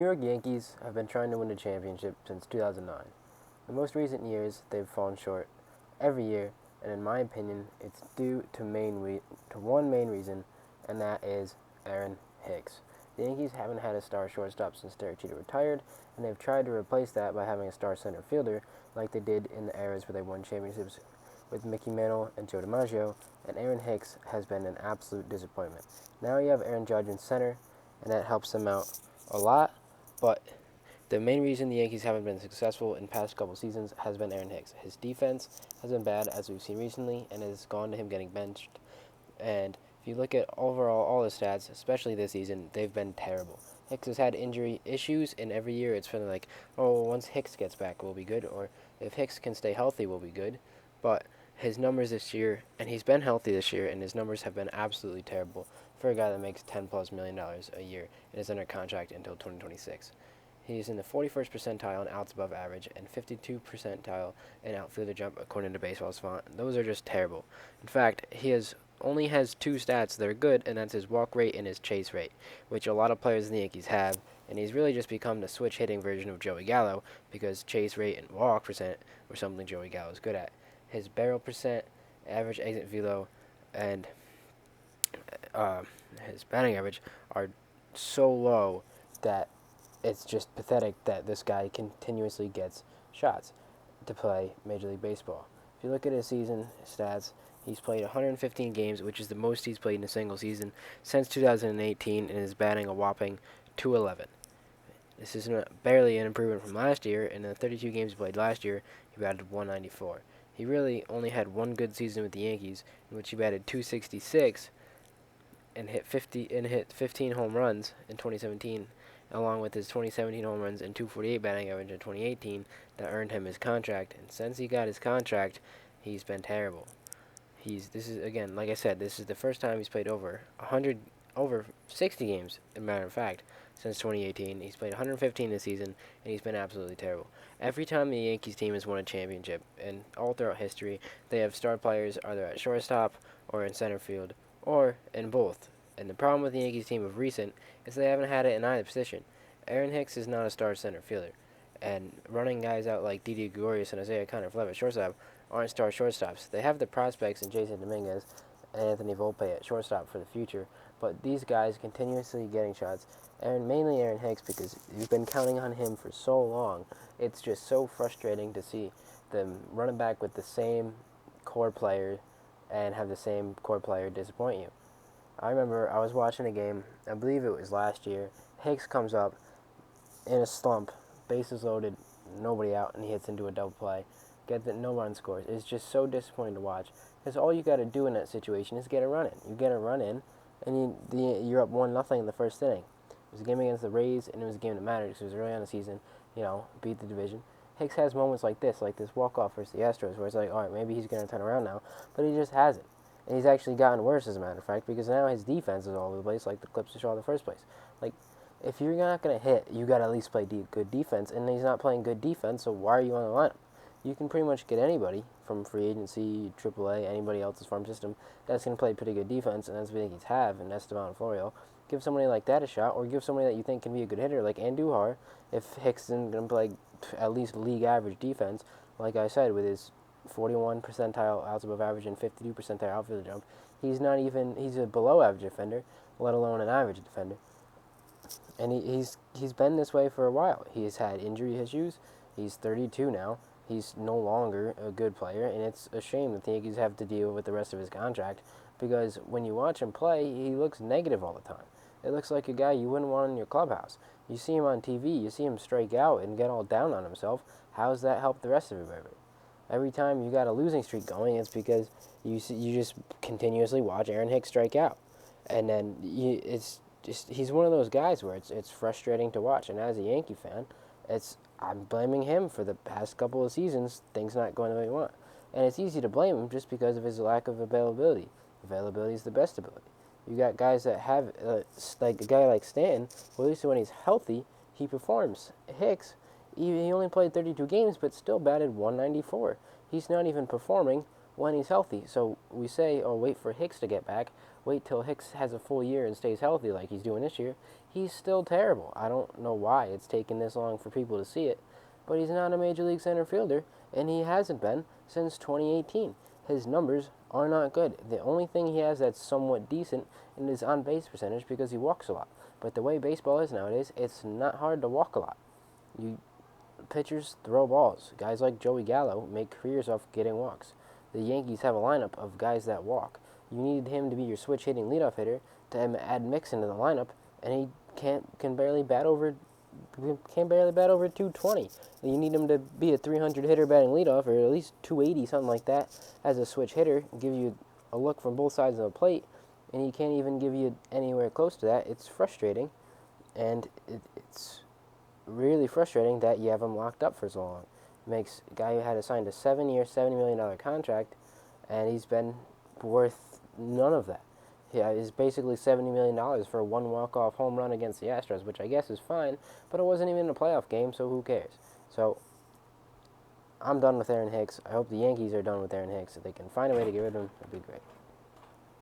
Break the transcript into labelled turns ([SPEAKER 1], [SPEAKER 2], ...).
[SPEAKER 1] New York Yankees have been trying to win a championship since 2009. The most recent years, they've fallen short every year, and in my opinion, it's due to one main reason, and that is Aaron Hicks. The Yankees haven't had a star shortstop since Derek Jeter retired, and they've tried to replace that by having a star center fielder like they did in the eras where they won championships with Mickey Mantle and Joe DiMaggio, and Aaron Hicks has been an absolute disappointment. Now you have Aaron Judge in center, and that helps them out a lot, but the main reason the Yankees haven't been successful in past couple seasons has been Aaron Hicks. His defense has been bad, as we've seen recently, and has gone to him getting benched. And if you look at overall all his stats, especially this season, they've been terrible. Hicks has had injury issues, and every year it's been like, oh, once Hicks gets back, we'll be good, or if Hicks can stay healthy, we'll be good. But his numbers this year, and he's been healthy this year, and his numbers have been absolutely terrible for a guy that makes $10+ million a year and is under contract until 2026. He's in the 41st percentile in outs above average and 52th percentile in outfielder jump, according to Baseball Savant. Those are just terrible. In fact, only has two stats that are good, and that's his walk rate and his chase rate, which a lot of players in the Yankees have. And he's really just become the switch hitting version of Joey Gallo, because chase rate and walk percent were something Joey Gallo is good at. His barrel percent, average exit velo, and uh, his batting average are so low that it's just pathetic that this guy continuously gets shots to play Major League Baseball. If you look at his season stats, he's played 115 games, which is the most he's played in a single season since 2018, and is batting a whopping 211. This is barely an improvement from last year. In the 32 games he played last year, he batted 194. He really only had one good season with the Yankees, in which he batted 266 and hit 15 home runs in 2017, along with his 2017 home runs and 248 batting average in 2018 that earned him his contract. And since he got his contract, he's been terrible. This is, again, like I said, this is the first time he's played over 60 games, as a matter of fact, since 2018. He's played 115 this season, and he's been absolutely terrible. Every time the Yankees team has won a championship, and all throughout history, they have star players either at shortstop or in center field or in both. And the problem with the Yankees team of recent is they haven't had it in either position. Aaron Hicks is not a star center fielder, and running guys out like Didi Gregorius and Isaiah Kiner-Falefa at shortstop aren't star shortstops. They have the prospects in Jason Dominguez and Anthony Volpe at shortstop for the future, but these guys continuously getting shots, and mainly Aaron Hicks, because you've been counting on him for so long. It's just so frustrating to see them running back with the same core player and have the same core player disappoint you. I remember I was watching a game, I believe it was last year. Hicks comes up in a slump, bases loaded, nobody out, and he hits into a double play. Get that no run scores. It's just so disappointing to watch, because all you got to do in that situation is get a run in. You get a run in, and you're up 1-0 in the first inning. It was a game against the Rays, and it was a game that mattered because it was early on the season. Beat the division. Hicks has moments like this walk-off versus the Astros, where it's like, all right, maybe he's going to turn around now, but he just hasn't. And he's actually gotten worse, as a matter of fact, because now his defense is all over the place, like the Clippers saw in the first place. Like, if you're not going to hit, you got to at least play good defense, and he's not playing good defense, so why are you on the lineup? You can pretty much get anybody from free agency, AAA, anybody else's farm system that's going to play pretty good defense, and that's what the Yankees have in Esteban and Florio. Give somebody like that a shot, or give somebody that you think can be a good hitter, like Andujar, if Hicks isn't going to play at least league average defense, like I said, with his 41 percentile outs above average and 52 percentile outfield jump. He's a below average defender, let alone an average defender. And he's been this way for a while. He's had injury issues. He's 32 now. He's no longer a good player, and it's a shame that the Yankees have to deal with the rest of his contract, because when you watch him play, he looks negative all the time. It looks like a guy you wouldn't want in your clubhouse. You see him on TV, you see him strike out and get all down on himself. How does that help the rest of everybody? Every time you got a losing streak going, it's because you just continuously watch Aaron Hicks strike out, and then he's one of those guys where it's frustrating to watch. And as a Yankee fan, I'm blaming him for the past couple of seasons, things not going the way we want. And it's easy to blame him just because of his lack of availability. Availability is the best ability. You got guys that have, like a guy like Stanton, well, at least when he's healthy, he performs. Hicks, he only played 32 games, but still batted 194. He's not even performing when he's healthy. So we say, oh, wait for Hicks to get back. Wait till Hicks has a full year and stays healthy like he's doing this year. He's still terrible. I don't know why it's taken this long for people to see it, but he's not a major league center fielder, and he hasn't been since 2018. His numbers are not good. The only thing he has that's somewhat decent is his on-base percentage because he walks a lot. But the way baseball is nowadays, it's not hard to walk a lot. You pitchers throw balls. Guys like Joey Gallo make careers off getting walks. The Yankees have a lineup of guys that walk. You need him to be your switch hitting leadoff hitter to add Mix into the lineup, and he can barely bat over 220. You need him to be a 300 hitter batting leadoff, or at least 280, something like that, as a switch hitter, give you a look from both sides of the plate, and he can't even give you anywhere close to that. It's frustrating, and it's really frustrating that you have him locked up for so long. It makes a guy who had signed a 7-year, $70 million contract, and he's been worth none of that. Yeah, it's basically $70 million for one walk-off home run against the Astros, which I guess is fine, but it wasn't even a playoff game, so who cares? So, I'm done with Aaron Hicks. I hope the Yankees are done with Aaron Hicks. If they can find a way to get rid of him, it'd be great.